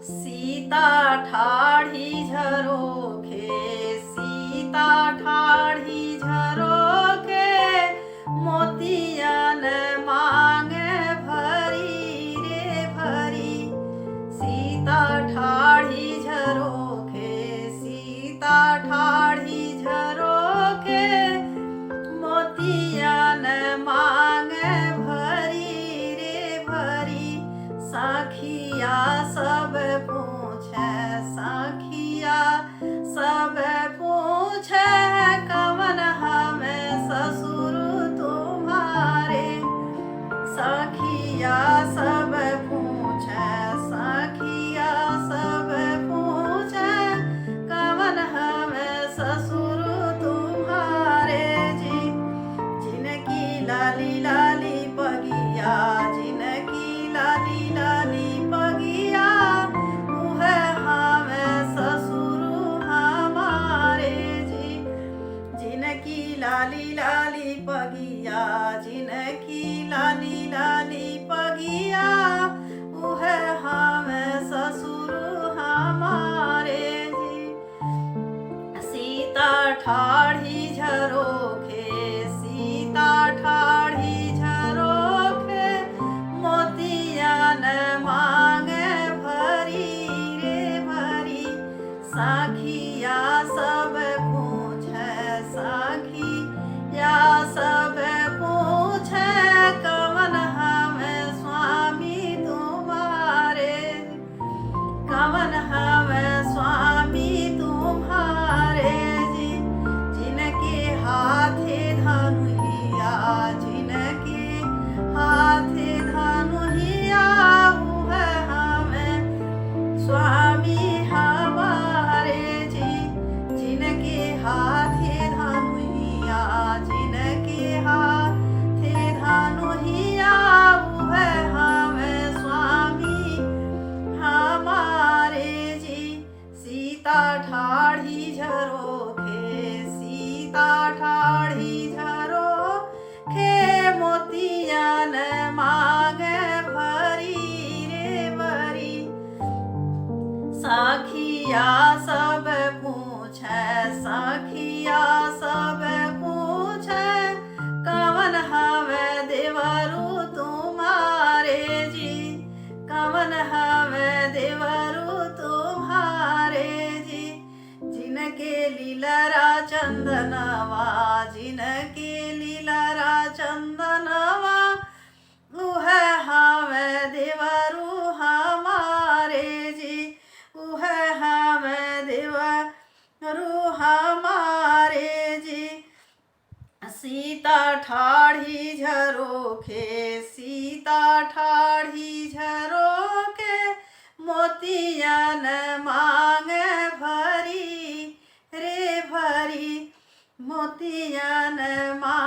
सीता ठाढ़ी झरोखे, सीता ठाढ़ी झरोखे, मोतियन मांगे भरी रे भरी। सीता ठाढ़ी झरोखे, सीता ठाढ़ी झरोखे, मोतियन मांगे भरी रे भरी। सखिया सब पूछे, सखिया सब पूछे, कवन हमें ससुर तुम्हारे। सखिया सब पूछे, सखिया सब पूछे, कवन हमें ससुर तुम्हारे जी। जिनकी लाली लाली पगिया, जिनकी लाली लाली पगिया, उहे हमें ससुर हमारे जी। जिनकी लाली लाली पगिया, जिनकी लाली लाली पगिया, उहे हमें ससुर हमारे जी। सीता ठाढ़ी झरोखे, सीता ठाढ़ी झरोखे, मोतियन मांगे भरी रे भरी। सखिया सब पूछे, सखिया सब पूछे, कवन हमें स्वामी तुम्हारे। कवन हमें स्वामी तुम्हारे जी। जिनके हाथे धनुहिया, जिनके हाथे धनुहिया, उहे हमें स्वामी हमारे जी। जिनके हाथे धनुहिया, जिनके हाथे धनुहिया, उहे हमें स्वामी हमारे जी। सीता ठाढ़ी झरोखे, सीता ठाढ़ी झरोखे, मोतियन मांगे भरी रे भरी। सखिया सब पूछे, सखिया सब पूछे, कवन हमें देवरु तुम्हारे जी। कवन हमें देवरु तुम्हारे जी। जिनके लीलरा चंदनवा, जिनके लीलरा चंदनवा, उहे हमें देवरु हमारे जी। उहे हमें देवरु हमारे जी। सीता ठाढ़ी झरोखे, सीता ठाढ़ी झरोखे, मोतियन मांगे भरी रे भरी। मोतियन मांगे